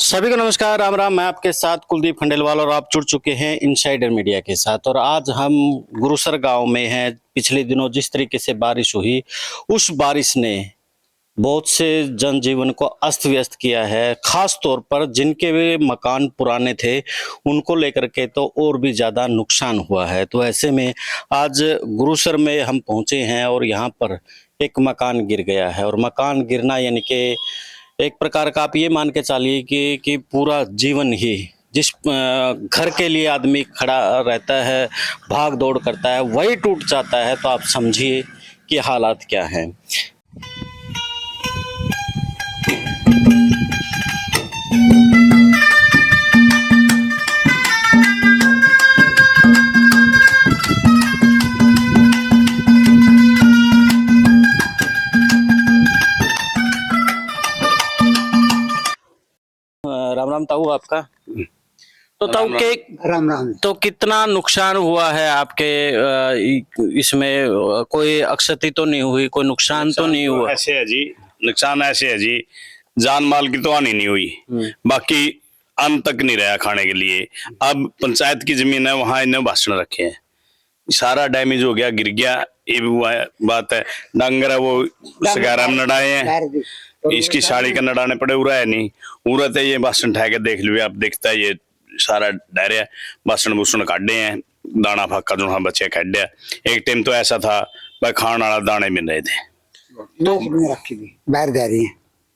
सभी को नमस्कार, राम राम। मैं आपके साथ कुलदीप खंडेलवाल और आप जुड़ चुके हैं इनसाइडर मीडिया के साथ। और आज हम गुरुसर गांव में हैं। पिछले दिनों जिस तरीके से बारिश हुई, उस बारिश ने बहुत से जनजीवन को अस्त व्यस्त किया है। खास तौर पर जिनके वे मकान पुराने थे उनको लेकर के तो और भी ज़्यादा नुकसान हुआ है। तो ऐसे में आज गुरुसर में हम पहुंचे हैं और यहाँ पर एक मकान गिर गया है। और मकान गिरना यानी कि एक प्रकार का आप ये मान के चलिए कि पूरा जीवन ही जिस घर के लिए आदमी खड़ा रहता है, भाग दौड़ करता है, वही टूट जाता है। तो आप समझिए कि हालात क्या हैं। राम राम ताऊ आपका। तो ताऊ के राम राम। तो कितना नुकसान हुआ है आपके इसमें? कोई अक्षति तो नहीं हुई, कोई नुकसान तो नहीं हुआ? ऐसे है जी, नुकसान ऐसे है जी, जान माल की तो हानि नहीं हुई, बाकी अन्न तक नहीं रहा खाने के लिए। अब पंचायत की जमीन है, वहां इन्हें भाषण रखे हैं, सारा डैमेज हो गया, गिर गया। ये भी हुआ है, बात है। डांगर है वो सगारा में नड़ाए हैं, इसकी साड़ी का नड़ाने पड़े, उरा है नहीं। उरत है ये भाषण ठा के देख लो, आप दिखता है ये सारा डर है। भाषण भूषण काटे हैं, दाना फाका जो बच्चे काटे। एक टाइम तो ऐसा था भाई खाने वाला दाने मिल रहे थे तो रखी थी बाहर जा रही है।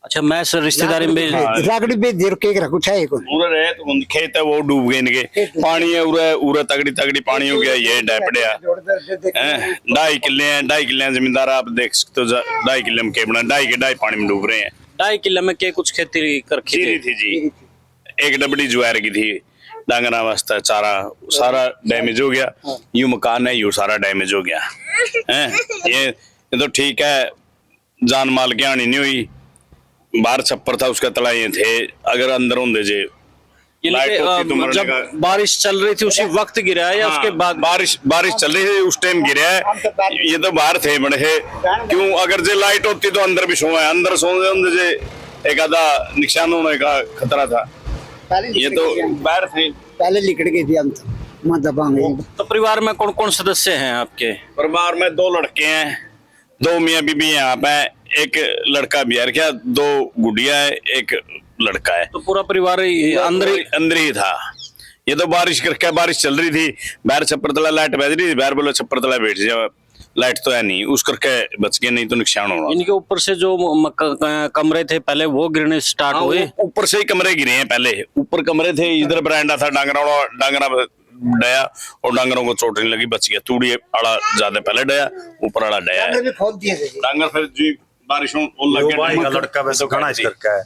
अच्छा, मैं सर रिश्तेदारी में रागड़ी पे देर के रखू छाए को पूरा रहे तो खेत है वो डूब गए इनके। पानी है उरा उरा तगड़ी तगड़ी पानी हो गया, ये डैपड़िया 2.5 किले हैं। 2.5 किले जमींदार आप देख सकते हो, 2.5 किले में के बना 2.5 पानी में डूब रहे हैं। 2.5 किले में के कुछ खेती कर थी जी, एक डबड़ी ज्वार की थी, डांगरा वास्ता चारा सारा डैमेज हो गया। यू मकान है, यू सारा डैमेज हो गया है। ये तो ठीक है, जान माल की हानि नहीं हुई। बाहर छप्पर था, उसका तला ये थे, अगर अंदर होंगे जे लाइट होती तो जब बारिश चल रही थी उसी वक्त गिरा है या उसके बाद? बारिश चल रही थी उस टाइम गिरा है। ये तो बाहर थे बड़े है, क्यों अगर जे लाइट होती तो अंदर भी सोए, अंदर सोए जे एक आधा नुकसान होने का खतरा था। ये तो बाहर थे, पहले लिकड़ गई थी हम तो मां दबा गई। तो परिवार में कौन कौन सदस्य हैं आपके? परिवार में 2 लड़के हैं, 2 मियाँ बीबी हैं यहाँ पे, एक लड़का बिहार क्या, 2 गुड़िया है, एक लड़का है। तो पूरा परिवार अंदर ही था। ये तो बारिश करके बारिश चल रही थी, बाहर छप्पर तला लाइट बज रही थी, बाहर बोलो छप्पर तला बैठ जाओ, लाइट तो है नहीं, उस करके बच गए, नहीं तो नुकसान होना। इनके ऊपर से जो कमरे थे पहले वो गिरने स्टार्ट हुए? ऊपर से ही कमरे गिरे हैं, पहले ऊपर कमरे थे, इधर बरांडा था, डांगरा डया और डांगरों को चोट नहीं लगी, बच गया। तूड़ी आड़ा ज्यादा पहले डया, ऊपर आड़ा डया है। डांगर फिर जी बारिश में लग भाई का लड़का वैसे खाना इस करके है।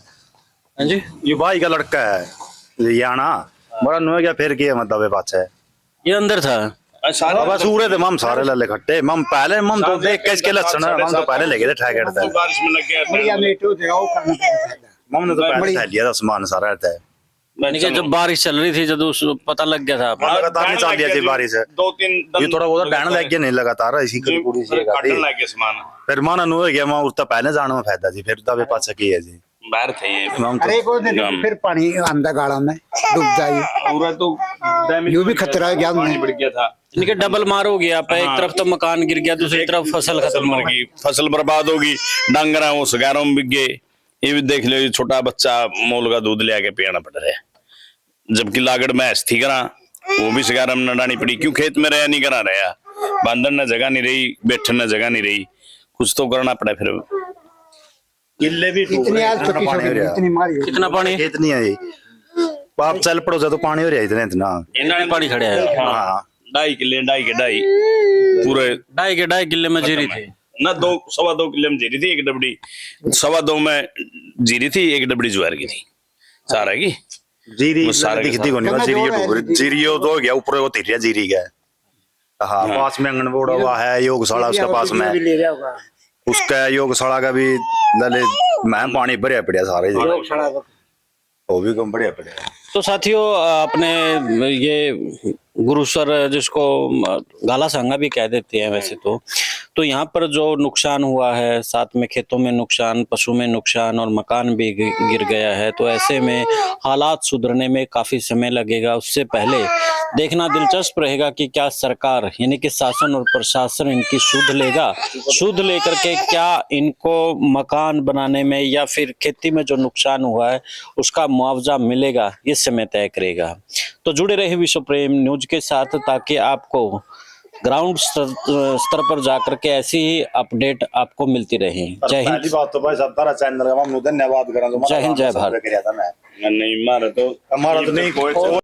हाँ जी, ये भाई का लड़का है, ये आना बड़ा नो गया फिर किया, मतलब बात है। ये अंदर था बस उरे थे मम सारे लल्ले खट्टे, मम पहले मम तो देख के इसके लक्षण मम तो पहले ले गए थे ठेके पे, बारिश में लग गया मम ने तो पहले खा लिया था सामान सारा रहता है। यानी कि जब बारिश चल रही थी, जब पता लग गया था लगातार नहीं चल रही थी बारिश है, 2-3 ये थोड़ा बहुत डैन लग गया नहीं लगातार इसी पूरी से काटने लग गया सामान। फिर माना नो गया मैं उसका पहले जाने में फायदा थी, फिर तबे पाछा की है जी बाहर थे ये। अरे को फिर पानी आंदा गाड़ा में डूब जाए, पूरा तो डैमेज यो भी खतरा है, क्या पानी बढ़ गया था। इनके डबल मार हो गया, एक तरफ तो मकान गिर गया, दूसरी तरफ फसल खत्म मर गई, फसल बर्बाद होगी। डांगरा वो सगारों में बिक गए। ये भी देख लो, छोटा बच्चा मोल का दूध ले आके पियाना पड़ रहा है, जबकि लागड़ में थी करा वो भी सगारा में नडानी पड़ी। क्यों खेत में रहा नहीं करा रहा, बांधन न जगह नहीं रही, बैठन न जगह नहीं रही, कुछ तो करना पड़ा। फिर किले भी कितना पानी खेत नहीं है, बाप चल पड़ो तो पानी हो रहा है इतना इन्होंने पानी खड़े है। हाँ 2.5 किले 2.5 पूरे 2.5 किले में जीरी थी ना, 2-2.25 किले में जीरी थी। एक डबड़ी 2.25 में जीरी थी, एक डबड़ी ज्वार की थी, सारा की जीरी दिखती को नहीं, जीरियो तो हो गया ऊपर वो तिरिया जीरी का। हाँ पास में आंगनबाड़ी हुआ है, योगशाला उसके पास में, उसका योगशाला का भी ललित मैं पानी भरिया पड़ा सारे, वो भी कम बढ़िया पड़ेगा। तो साथियों, अपने ये गुरुसर जिसको गाला सांगा भी कह देते हैं वैसे तो यहाँ पर जो नुकसान हुआ है, साथ में खेतों में नुकसान, पशु में नुकसान और मकान भी गिर गया है, तो ऐसे में हालात सुधरने में काफी समय लगेगा। उससे पहले देखना दिलचस्प रहेगा कि क्या सरकार यानी कि शासन और प्रशासन इनकी सुध लेगा, सुध लेकर के क्या इनको मकान बनाने में या फिर खेती में जो नुकसान हुआ है उसका मुआवजा मिलेगा, ये समय तय करेगा। तो जुड़े रहे विश्व प्रेम न्यूज के साथ ताकि आपको ग्राउंड स्तर पर जाकर के ऐसी ही अपडेट आपको मिलती रहे। जय हिंद। पहली बात तो भाई सब तारा चैनल का हम धन्यवाद करें। जय हिंद, जय भारत। नहीं, हमारा तो नहीं